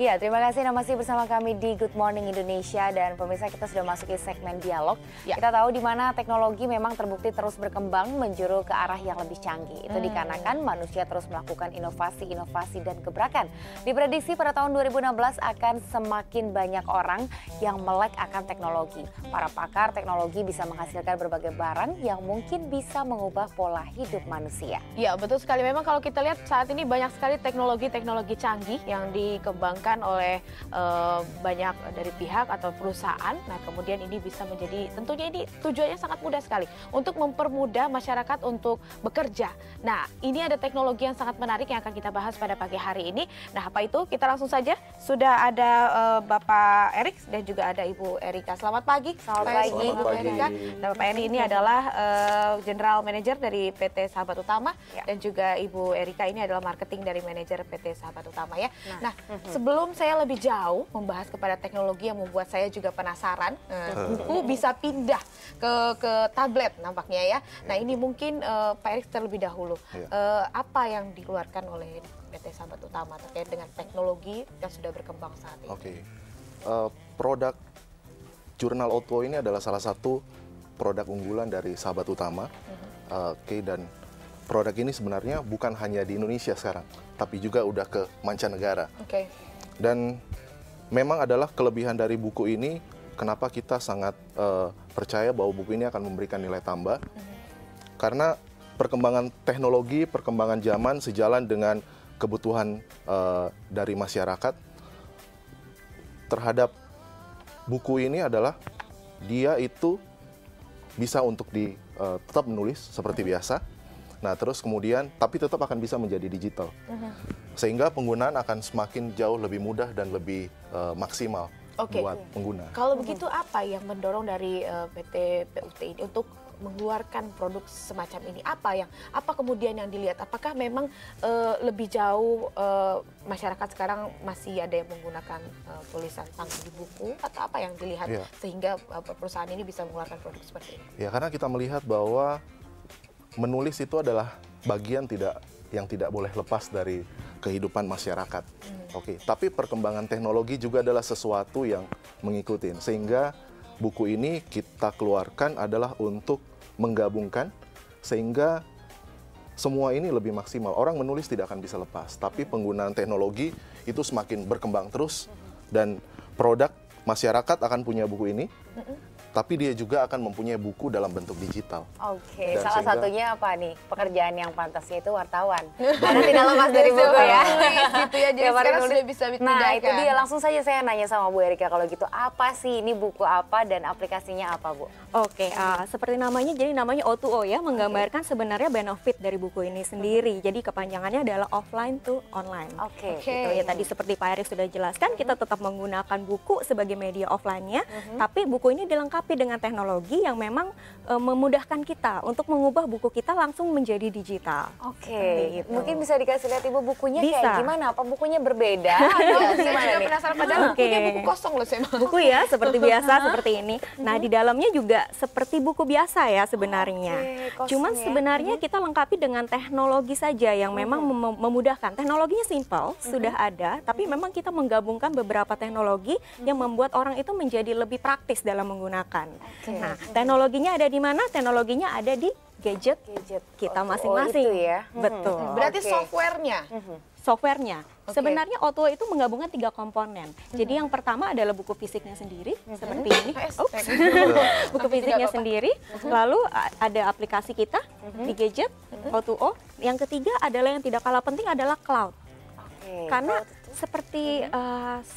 Ya, terima kasih Anda masih bersama kami di Good Morning Indonesia dan pemirsa kita sudah masuki segmen dialog. Ya. Kita tahu di mana teknologi memang terbukti terus berkembang menjuru ke arah yang lebih canggih. Itu dikarenakan manusia terus melakukan inovasi-inovasi dan gebrakan. Diprediksi pada tahun 2016 akan semakin banyak orang yang melek akan teknologi. Para pakar teknologi bisa menghasilkan berbagai barang yang mungkin bisa mengubah pola hidup manusia. Ya, betul sekali. Memang kalau kita lihat saat ini banyak sekali teknologi-teknologi canggih yang dikembangkan oleh banyak dari pihak atau perusahaan. Nah, kemudian ini bisa menjadi, tentunya ini tujuannya sangat mudah sekali untuk mempermudah masyarakat untuk bekerja. Nah, ini ada teknologi yang sangat menarik yang akan kita bahas pada pagi hari ini. Nah, apa itu? Kita langsung saja. Sudah ada Bapak Erik dan juga ada Ibu Erika. Selamat pagi. Selamat pagi. Bapak Erika. Dan Bapak Eri ini adalah General Manager dari PT Sahabat Utama dan juga Ibu Erika ini adalah marketing dari manajer PT Sahabat Utama ya. Nah, sebelum saya lebih jauh membahas kepada teknologi yang membuat saya juga penasaran, buku bisa pindah ke tablet nampaknya ya. Nah, ini mungkin Pak Erik terlebih dahulu. Apa yang dikeluarkan oleh PT Sahabat Utama terkait dengan teknologi yang sudah berkembang saat ini? Oke. Produk Jurnal Auto ini adalah salah satu produk unggulan dari Sahabat Utama. Dan produk ini sebenarnya bukan hanya di Indonesia sekarang, tapi juga udah ke mancanegara. Dan memang adalah kelebihan dari buku ini, kenapa kita sangat percaya bahwa buku ini akan memberikan nilai tambah. Karena perkembangan teknologi, perkembangan zaman sejalan dengan kebutuhan dari masyarakat terhadap buku ini adalah dia itu bisa untuk tetap menulis seperti biasa. Nah, terus kemudian tapi tetap akan bisa menjadi digital. Sehingga penggunaan akan semakin jauh lebih mudah dan lebih maksimal buat pengguna. Kalau begitu apa yang mendorong dari PT PUT ini untuk mengeluarkan produk semacam ini? Apa kemudian yang dilihat? Apakah memang lebih jauh masyarakat sekarang masih ada yang menggunakan tulisan tangan di buku atau apa yang dilihat sehingga perusahaan ini bisa mengeluarkan produk seperti ini? Ya, karena kita melihat bahwa menulis itu adalah bagian yang tidak boleh lepas dari kehidupan masyarakat. Tapi perkembangan teknologi juga adalah sesuatu yang mengikuti. Sehingga buku ini kita keluarkan adalah untuk menggabungkan sehingga semua ini lebih maksimal. Orang menulis tidak akan bisa lepas, tapi penggunaan teknologi itu semakin berkembang terus dan produk masyarakat akan punya buku ini. Tapi dia juga akan mempunyai buku dalam bentuk digital. Salah satunya apa nih? Pekerjaan yang pantasnya itu wartawan. Karena tidak lepas dari buku ya. Gitu ya, jadi sekarang sudah bisa dipindahkan. Nah, itu dia. Langsung saja saya nanya sama Bu Erika kalau gitu. Apa sih ini buku apa dan aplikasinya apa, Bu? Seperti namanya, jadi namanya O2O ya, menggambarkan sebenarnya benefit dari buku ini sendiri. Jadi kepanjangannya adalah offline to online. Gitu ya, tadi seperti Pak Erik sudah jelaskan, kita tetap menggunakan buku sebagai media offline-nya, tapi buku ini dilengkapi dengan teknologi yang memang memudahkan kita untuk mengubah buku kita langsung menjadi digital. Gitu. Mungkin bisa dikasih lihat Ibu bukunya kayak gimana? Apa bukunya berbeda? Saya penasaran, padahal bukunya buku kosong loh saya. Buku ya seperti biasa seperti ini. Nah, di dalamnya juga seperti buku biasa ya sebenarnya. Cuman sebenarnya kita lengkapi dengan teknologi saja yang memang memudahkan. Teknologinya simple, sudah ada, tapi memang kita menggabungkan beberapa teknologi yang membuat orang itu menjadi lebih praktis dalam menggunakan. Nah, teknologinya ada di mana? Teknologinya ada di gadget kita masing-masing. Betul. Berarti softwarenya? Softwarenya. Sebenarnya O2O itu menggabungkan 3 komponen. Jadi yang pertama adalah buku fisiknya sendiri, seperti ini. Buku fisiknya sendiri. Lalu ada aplikasi kita di gadget, O2O. Yang ketiga adalah yang tidak kalah penting adalah cloud. Karena seperti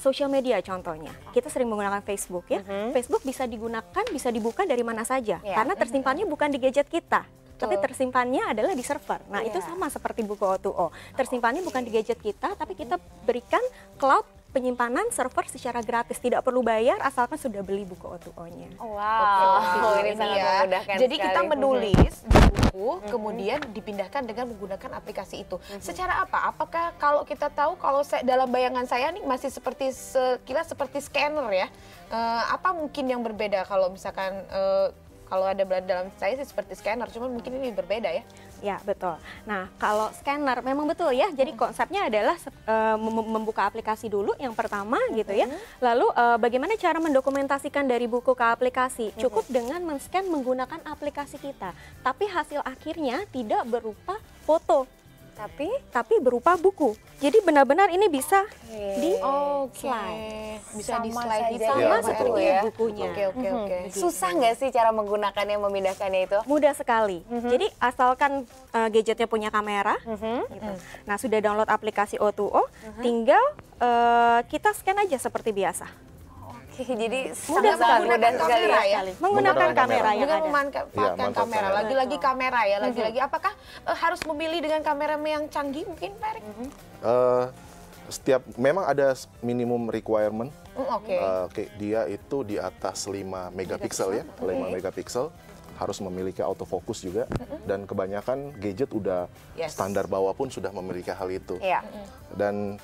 sosial media contohnya, kita sering menggunakan Facebook ya. Facebook bisa digunakan, bisa dibuka dari mana saja, karena tersimpannya bukan di gadget kita, tapi tersimpannya adalah di server. Nah, itu sama seperti buku O2O. Tersimpannya bukan di gadget kita, tapi kita berikan cloud penyimpanan server secara gratis, tidak perlu bayar asalkan sudah beli buku O2O-nya. Ini sangat memudahkan. Jadi kita menulis di buku, kemudian dipindahkan dengan menggunakan aplikasi itu. Secara apa? Apakah kalau kita tahu, kalau dalam bayangan saya nih masih seperti sekilas seperti scanner ya. Apa mungkin yang berbeda kalau misalkan Kalau ada dalam saya sih seperti scanner, cuman mungkin ini berbeda ya. Ya, betul. Nah, kalau scanner memang betul ya. Jadi konsepnya adalah membuka aplikasi dulu yang pertama gitu ya. Lalu bagaimana cara mendokumentasikan dari buku ke aplikasi? Cukup dengan men-scan menggunakan aplikasi kita. Tapi hasil akhirnya tidak berupa foto. Tapi berupa buku. Jadi benar-benar ini bisa di slide. Bisa di Sama slide saja juga sama ya, seperti ya. bukunya. Oke. Susah nggak sih cara menggunakannya, memindahkannya itu? Mudah sekali. Jadi asalkan gadgetnya punya kamera, gitu. Nah sudah download aplikasi O2O, tinggal kita scan aja seperti biasa. Oke, jadi Mudah sangat sekali. mudah sekali ya. Menggunakan kamera yang Dengan ada. memanfaatkan kamera, lagi-lagi kamera ya, lagi-lagi. Apakah harus memilih dengan kamera yang canggih mungkin, Pak Erik? Memang ada minimum requirement. Oke. Dia itu di atas 5 megapiksel ya, 5 megapiksel. Harus memiliki autofocus juga, dan kebanyakan gadget udah standar bawah pun sudah memiliki hal itu. Iya. Dan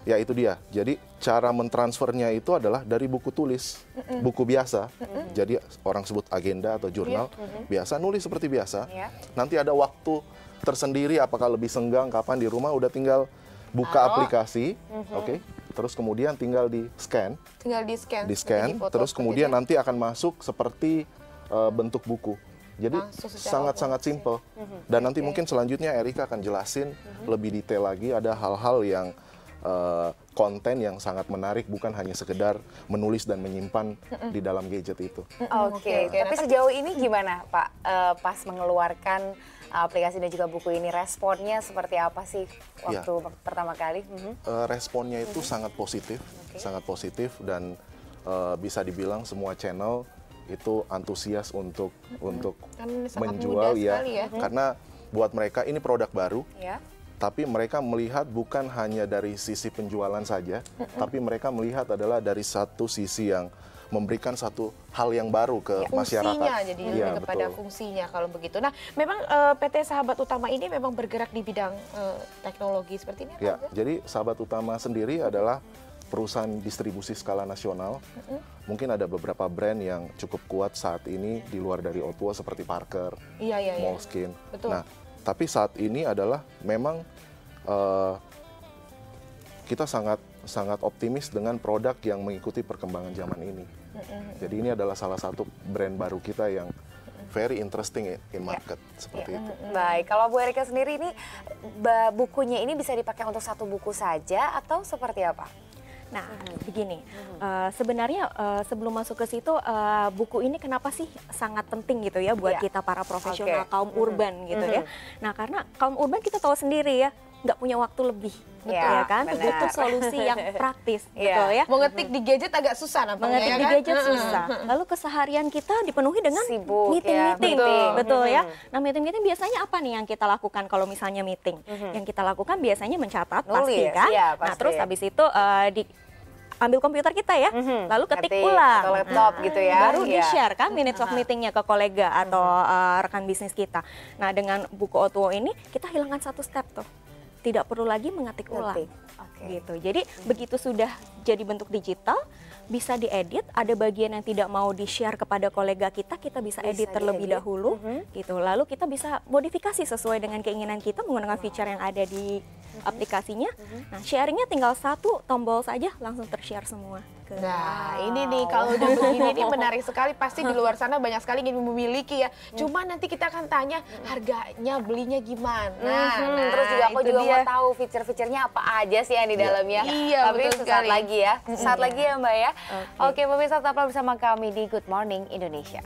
ya itu dia. Jadi cara mentransfernya itu adalah dari buku tulis, buku biasa. Jadi orang sebut agenda atau jurnal, biasa nulis seperti biasa. Nanti ada waktu tersendiri, apakah lebih senggang, kapan di rumah, udah tinggal buka aplikasi, oke. Terus kemudian tinggal di scan. Di scan, terus kemudian nanti akan masuk seperti bentuk buku. Jadi sangat-sangat simple. Dan nanti mungkin selanjutnya Erika akan jelasin lebih detail lagi, ada hal-hal yang konten yang sangat menarik, bukan hanya sekedar menulis dan menyimpan di dalam gadget itu. Oke. Tapi sejauh ini gimana Pak, pas mengeluarkan aplikasi dan juga buku ini, responnya seperti apa sih waktu pertama kali? Responnya itu sangat positif dan bisa dibilang semua channel itu antusias untuk menjual ya, karena buat mereka ini produk baru. Tapi mereka melihat bukan hanya dari sisi penjualan saja, tapi mereka melihat adalah dari satu sisi yang memberikan satu hal yang baru ke masyarakat. Fungsinya, jadi lebih kepada fungsinya kalau begitu. Nah, memang PT Sahabat Utama ini memang bergerak di bidang teknologi seperti ini? Ya, jadi Sahabat Utama sendiri adalah perusahaan distribusi skala nasional. Mungkin ada beberapa brand yang cukup kuat saat ini di luar dari O2O seperti Parker, Moleskine. Nah, tapi saat ini adalah memang kita sangat optimis dengan produk yang mengikuti perkembangan zaman ini. Jadi ini adalah salah satu brand baru kita yang very interesting in market, seperti itu. Baik, kalau Bu Erika sendiri ini bukunya ini bisa dipakai untuk satu buku saja atau seperti apa? Nah, begini, sebenarnya sebelum masuk ke situ, buku ini kenapa sih sangat penting gitu ya buat kita para profesional kaum urban gitu ya. Nah, karena kaum urban kita tahu sendiri ya, nggak punya waktu lebih, ya kan? Butuh solusi yang praktis, betul ya. Mau ngetik di gadget agak susah nampaknya. Mengetik di gadget susah. Lalu keseharian kita dipenuhi dengan meeting-meeting, betul ya. Nah, meeting-meeting biasanya apa nih yang kita lakukan kalau misalnya meeting? Yang kita lakukan biasanya mencatat, pasti kan? Nah, terus habis itu ambil komputer kita ya, lalu ketik ulang atau laptop gitu ya, baru di-share kan minutes of meetingnya ke kolega atau rekan bisnis kita. Nah, dengan buku O2O ini kita hilangkan satu step tuh, tidak perlu lagi mengetik ulang. Gitu. Jadi begitu sudah jadi bentuk digital, bisa diedit, ada bagian yang tidak mau di-share kepada kolega kita bisa edit terlebih dahulu, gitu. Lalu kita bisa modifikasi sesuai dengan keinginan kita menggunakan feature yang ada di aplikasinya. Nah, sharingnya tinggal satu tombol saja, langsung ter-share semua. Nah, ini nih kalau udah begini nih menarik sekali, pasti di luar sana banyak sekali ingin memiliki ya. Cuma nanti kita akan tanya harganya, belinya gimana. Terus juga aku juga mau tahu fitur-fiturnya apa aja sih yang di dalamnya. Iya, tapi sesaat lagi ya. Sesaat lagi ya Mbak ya. Oke, pemirsa tetaplah bersama kami di Good Morning Indonesia.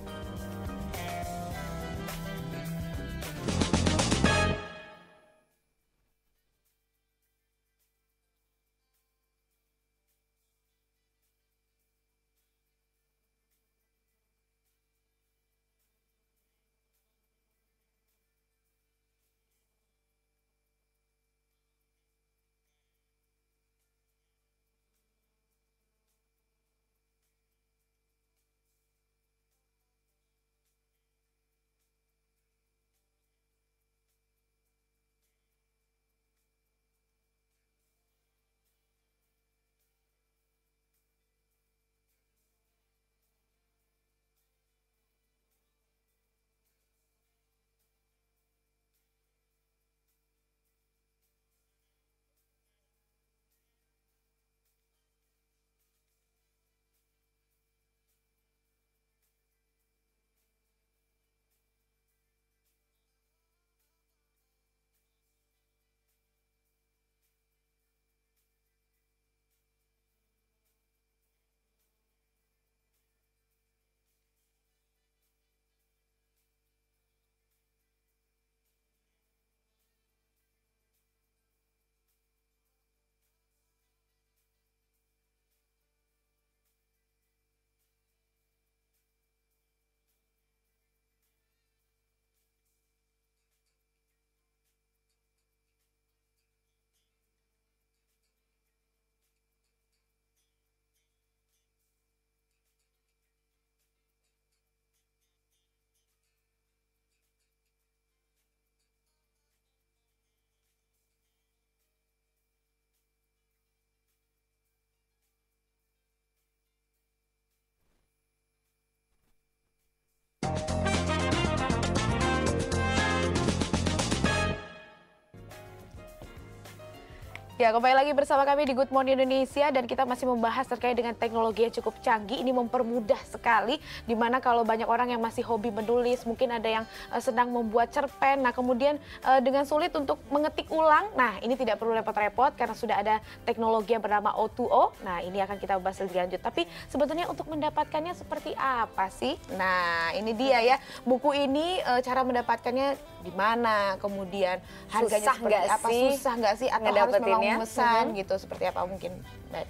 Ya, kembali lagi bersama kami di Good Morning Indonesia dan kita masih membahas terkait dengan teknologi yang cukup canggih. Ini mempermudah sekali, dimana kalau banyak orang yang masih hobi menulis, mungkin ada yang sedang membuat cerpen, nah kemudian dengan sulit untuk mengetik ulang. Nah, ini tidak perlu repot-repot karena sudah ada teknologi yang bernama O2O. Nah, ini akan kita bahas lebih lanjut. Tapi sebetulnya untuk mendapatkannya seperti apa sih? Nah, ini dia ya. Buku ini cara mendapatkannya di mana, kemudian harganya Susah seperti nggak apa? sih Susah nggak sih? Atau harus memang memesan gitu, seperti apa mungkin, Mbak?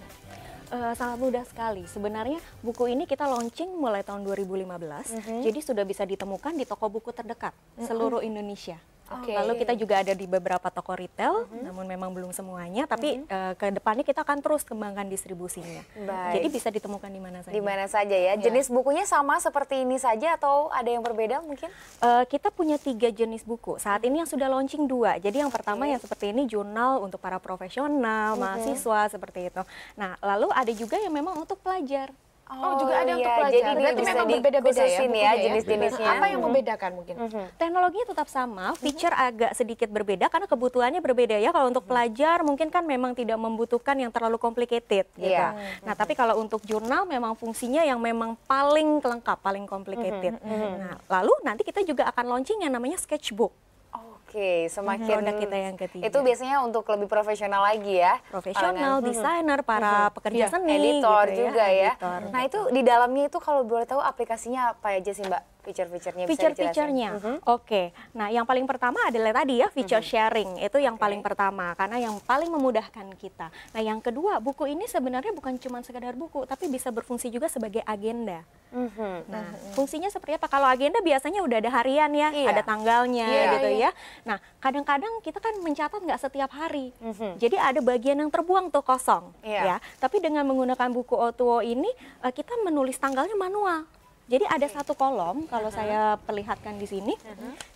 Sangat mudah sekali. Sebenarnya buku ini kita launching mulai tahun 2015, jadi sudah bisa ditemukan di toko buku terdekat seluruh Indonesia. Lalu kita juga ada di beberapa toko retail, namun memang belum semuanya, tapi ke depannya kita akan terus kembangkan distribusinya. Jadi bisa ditemukan di mana saja. Di mana saja ya. Jenis bukunya sama seperti ini saja atau ada yang berbeda mungkin? Kita punya 3 jenis buku. Saat ini yang sudah launching 2. Jadi yang pertama yang seperti ini jurnal untuk para profesional, mahasiswa seperti itu. Nah, lalu ada juga yang memang untuk pelajar. Oh, juga ada untuk iya. pelajar. Jadi Berarti bisa memang berbeda-beda ya dikhususin bukunya jenis-jenisnya. Apa yang membedakan mungkin? Teknologinya tetap sama, feature agak sedikit berbeda karena kebutuhannya berbeda ya. Kalau untuk pelajar mungkin kan memang tidak membutuhkan yang terlalu complicated gitu. Nah, tapi kalau untuk jurnal memang fungsinya yang memang paling lengkap, paling complicated. Nah, lalu nanti kita juga akan launching yang namanya sketchbook. Oke, semakin Produk kita yang ketiga. Itu biasanya untuk lebih profesional lagi ya. Profesional, desainer, para pekerja seni, editor gitu juga ya. Editor. Nah, itu di dalamnya itu kalau boleh tahu aplikasinya apa aja sih, Mbak? Feature-featurenya bisa dijelasin? Feature-featurenya, oke. Nah, yang paling pertama adalah tadi ya feature sharing, itu yang paling pertama karena yang paling memudahkan kita. Nah, yang kedua, buku ini sebenarnya bukan cuma sekedar buku, tapi bisa berfungsi juga sebagai agenda. Nah, fungsinya seperti apa? Kalau agenda biasanya udah ada harian ya, ada tanggalnya gitu ya. Nah, kadang-kadang kita kan mencatat nggak setiap hari, jadi ada bagian yang terbuang tuh kosong, ya. Tapi dengan menggunakan buku O2O ini, kita menulis tanggalnya manual. Jadi ada satu kolom, kalau saya perlihatkan di sini.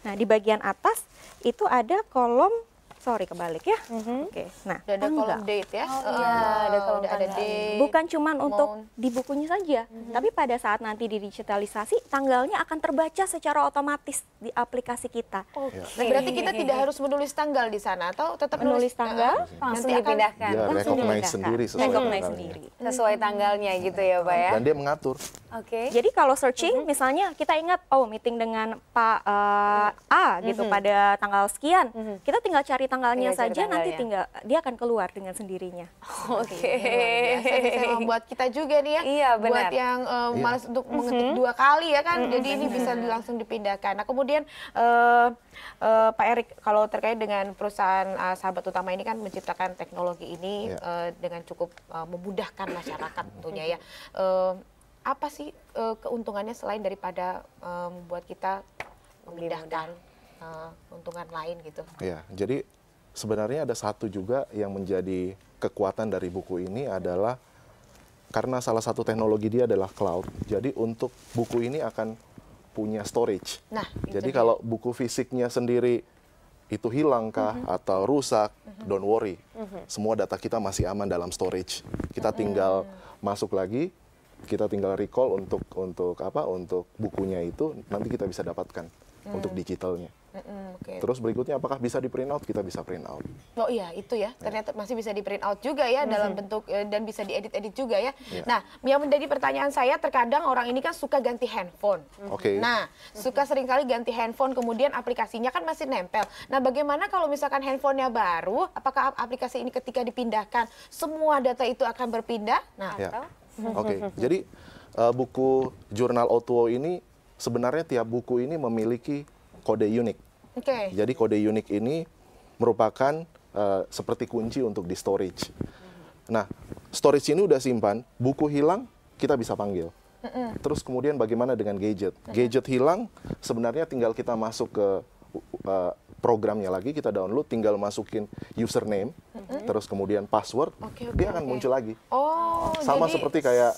Nah, di bagian atas itu ada kolom, sorry kebalik ya. Oke. Nah, Ada kolom date ya. Oh iya, ada kolom ada tanggal. date. bukan cuman untuk di bukunya saja, tapi pada saat nanti didigitalisasi, tanggalnya akan terbaca secara otomatis di aplikasi kita. Nah, berarti kita tidak harus menulis tanggal di sana atau tetap Menulis tanggal, Langsung nanti akan dipindahkan. Dia langsung recognize dipindahkan. sendiri sesuai Recognize tanggalnya. sendiri. Sesuai tanggalnya gitu ya, Pak ya. Dan dia mengatur. Oke. Jadi kalau searching, misalnya kita ingat, oh meeting dengan Pak A gitu pada tanggal sekian, kita tinggal cari tanggalnya Tinggal cari saja, nanti tanggalnya. dia akan keluar dengan sendirinya. Oke. biasa bisa membuat kita juga nih ya. Iya, benar. Buat yang malas untuk mengetik 2 kali ya kan. Jadi ini bisa langsung dipindahkan. Nah, kemudian Pak Erik, kalau terkait dengan perusahaan Sahabat Utama ini kan menciptakan teknologi ini dengan cukup memudahkan masyarakat tentunya ya. Apa sih keuntungannya selain daripada membuat kita memudahkan keuntungan lain gitu? Ya, jadi sebenarnya ada satu juga yang menjadi kekuatan dari buku ini adalah karena salah satu teknologi dia adalah cloud. Jadi untuk buku ini akan punya storage. Nah, jadi kalau buku fisiknya sendiri itu hilang kah atau rusak, don't worry. Semua data kita masih aman dalam storage. Kita tinggal masuk lagi, kita tinggal recall untuk apa? Untuk bukunya itu nanti kita bisa dapatkan untuk digitalnya. Terus berikutnya apakah bisa di print out? Kita bisa print out. Oh iya, itu ya. Ternyata masih bisa di print out juga ya dalam bentuk dan bisa diedit-edit juga ya. Nah, yang menjadi pertanyaan saya, terkadang orang ini kan suka ganti handphone. Nah, suka seringkali ganti handphone, kemudian aplikasinya kan masih nempel. Nah, bagaimana kalau misalkan handphonenya baru, apakah aplikasi ini ketika dipindahkan semua data itu akan berpindah? Nah, Jadi buku jurnal O2O ini sebenarnya tiap buku ini memiliki kode unik. Jadi kode unik ini merupakan seperti kunci untuk di storage. Nah, storage ini udah simpan, buku hilang, kita bisa panggil. Terus kemudian bagaimana dengan gadget? Gadget hilang, sebenarnya tinggal kita masuk ke programnya lagi, kita download, tinggal masukin username, terus kemudian password, dia akan muncul lagi. Sama jadi, seperti kayak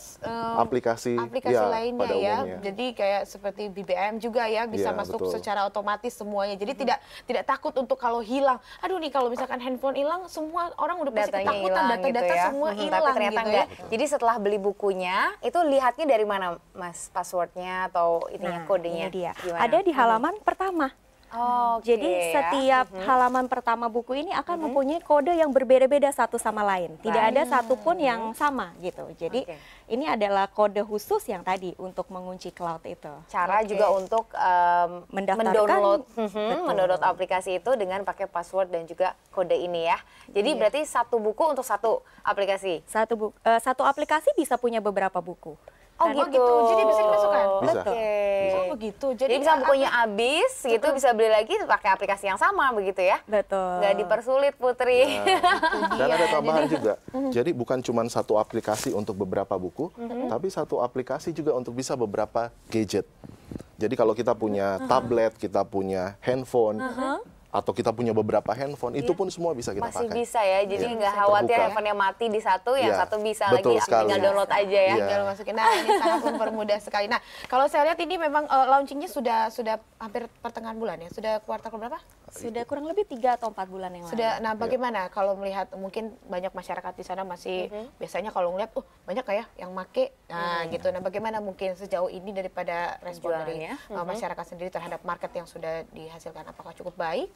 aplikasi lainnya pada ya. umumnya. Jadi kayak seperti BBM juga ya, bisa masuk secara otomatis semuanya. Jadi tidak takut untuk kalau hilang. Aduh nih, kalau misalkan handphone hilang, semua orang udah pasti ketakutan, data-data gitu ya. semua hilang Tapi ternyata gitu enggak. ya. Jadi setelah beli bukunya, itu lihatnya dari mana, Mas? Passwordnya atau ininya, kodenya? Ini dia. Gimana? Ada di halaman pertama. Oke, Jadi setiap halaman pertama buku ini akan mempunyai kode yang berbeda-beda satu sama lain. Tidak ada satupun yang sama gitu. Jadi ini adalah kode khusus yang tadi untuk mengunci cloud itu. Cara juga untuk mendownload aplikasi itu dengan pakai password dan juga kode ini ya. Jadi berarti satu buku untuk satu aplikasi. Satu aplikasi bisa punya beberapa buku. Oh gitu. Jadi bisa dimasukkan? Bisa. Oh begitu. Jadi bisa bukunya habis gitu bisa beli lagi pakai aplikasi yang sama begitu ya? Betul. Nggak dipersulit Putri. Dan ada tambahan juga. Jadi bukan cuma satu aplikasi untuk beberapa buku, tapi satu aplikasi juga untuk bisa beberapa gadget. Jadi kalau kita punya tablet, kita punya handphone, atau kita punya beberapa handphone, itu pun semua bisa kita Masih pakai. bisa ya, jadi nggak khawatir Terbuka. handphonenya mati di satu, yang satu bisa betul lagi, sekali. tinggal download aja ya. Tinggal masukin. Nah ini sangat mempermudah sekali. Nah kalau saya lihat ini memang launchingnya sudah hampir pertengahan bulan ya, sudah kuartal berapa? Sudah kurang lebih 3 atau 4 bulan yang lalu. Sudah. Nah bagaimana kalau melihat mungkin banyak masyarakat di sana masih biasanya kalau ngeliat, banyak kayak yang make, nah gitu. Nah bagaimana mungkin sejauh ini daripada respon dari masyarakat sendiri terhadap market yang sudah dihasilkan, apakah cukup baik?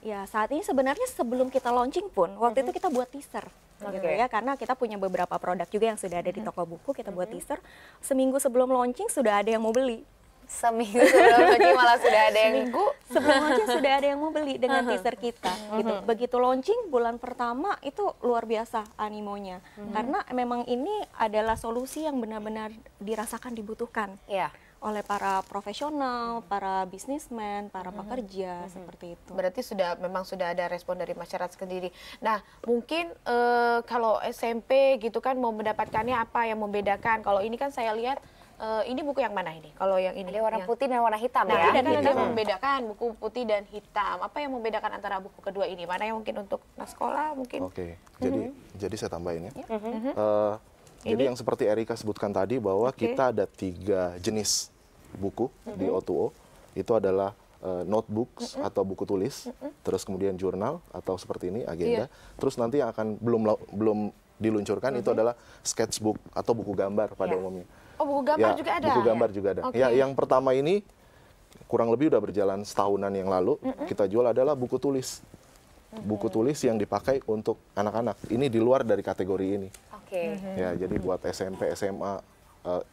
Ya saat ini sebenarnya sebelum kita launching pun waktu itu kita buat teaser gitu ya, karena kita punya beberapa produk juga yang sudah ada di toko buku, kita buat teaser. Seminggu sebelum launching sudah ada yang mau beli. Seminggu sebelum launching malah sudah ada yang Sebelum launching sudah ada yang mau beli dengan teaser kita gitu. Begitu launching bulan pertama itu luar biasa animonya, karena memang ini adalah solusi yang benar-benar dirasakan dibutuhkan oleh para profesional, para bisnismen, para pekerja, seperti itu. Berarti memang sudah ada respon dari masyarakat sendiri. Nah, mungkin kalau SMP gitu kan mau mendapatkannya apa yang membedakan? Kalau ini kan saya lihat ini buku yang mana ini? Kalau yang ini ada warna putih dan warna hitam nah, ya. dan ada yang membedakan buku putih dan hitam. Apa yang membedakan antara buku kedua ini? Mana yang mungkin untuk anak sekolah mungkin? Oke, jadi saya tambahin ya. Jadi yang seperti Erika sebutkan tadi bahwa kita ada 3 jenis buku di O2O. Itu adalah notebooks atau buku tulis, terus kemudian jurnal atau seperti ini agenda. Terus nanti yang akan belum diluncurkan itu adalah sketchbook atau buku gambar pada umumnya. Oh, buku gambar juga ada. Buku gambar juga ada. Ya, yang pertama ini kurang lebih udah berjalan setahunan yang lalu. Kita jual adalah buku tulis. Buku tulis yang dipakai untuk anak-anak. Ini di luar dari kategori ini. Ya, jadi buat SMP, SMA,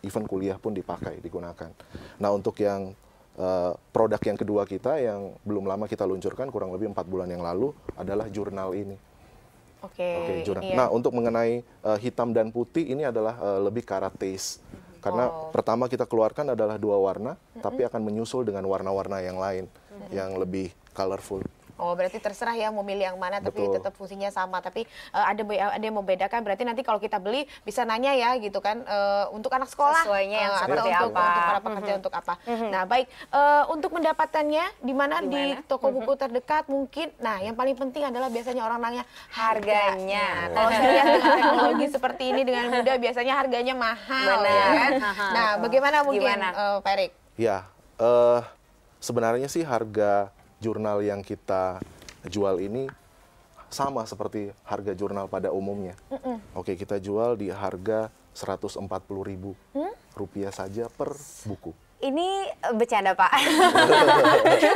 even kuliah pun digunakan. Nah, untuk yang produk yang kedua kita yang belum lama kita luncurkan, kurang lebih 4 bulan yang lalu, adalah jurnal ini. Jurnal. Nah, untuk mengenai hitam dan putih, ini adalah lebih ke arah taste. Karena pertama kita keluarkan adalah 2 warna, tapi akan menyusul dengan warna-warna yang lain, yang lebih colorful. Oh, berarti terserah ya mau milih yang mana, tapi tetap fungsinya sama. Tapi ada yang membedakan, berarti nanti kalau kita beli bisa nanya ya gitu kan, untuk anak sekolah. Sesuainya yang atau seperti untuk para pekerja untuk apa. Nah, baik. Untuk mendapatkannya, di mana di toko buku terdekat mungkin. Nah, yang paling penting adalah biasanya orang nanya harganya. Kalau saya lihat dengan teknologi seperti ini dengan mudah, biasanya harganya mahal. Ya kan? Nah, bagaimana mungkin Pak Erik? Ya, sebenarnya sih harga jurnal yang kita jual ini sama seperti harga jurnal pada umumnya. Oke, kita jual di harga Rp140.000 saja per buku. Ini bercanda Pak.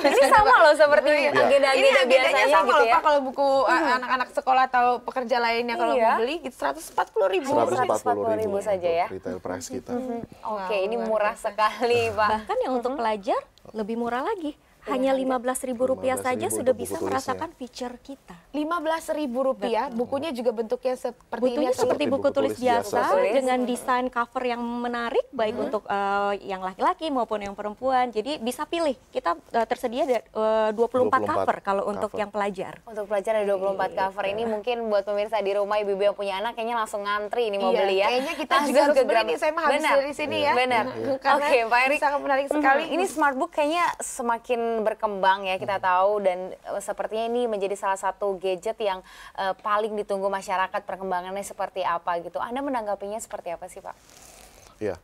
Ini sama loh seperti agenda-agenda biasanya sama gitu loh ya. Pak, kalau buku anak-anak sekolah atau pekerja lainnya kalau mau beli gitu Rp140.000. Rp140.000 saja ya. Retail price kita. Oke, ini murah sekali Pak. Bahkan yang untuk pelajar lebih murah lagi. Hanya Rp15.000 saja sudah bisa merasakan feature kita. Rp15.000, bukunya juga bentuknya seperti ini. Bentuknya seperti buku tulis biasa dengan desain cover yang menarik, baik untuk yang laki-laki maupun yang perempuan. Jadi bisa pilih. Kita tersedia 24 cover kalau untuk yang pelajar. Untuk pelajar ada 24 cover. Ini mungkin buat pemirsa di rumah, ibu-ibu yang punya anak kayaknya langsung ngantri ini mau beli ya. Kayaknya kita juga harus beli nih, saya mah habis dari sini ya. Benar. Oke, Pak Erik. Sangat menarik sekali. Ini smartbook kayaknya semakin berkembang ya, kita tahu, dan sepertinya ini menjadi salah satu gadget yang paling ditunggu masyarakat. Perkembangannya seperti apa gitu. Anda menanggapinya seperti apa sih Pak? Ya,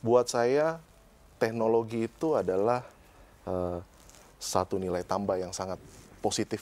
buat saya teknologi itu adalah satu nilai tambah yang sangat positif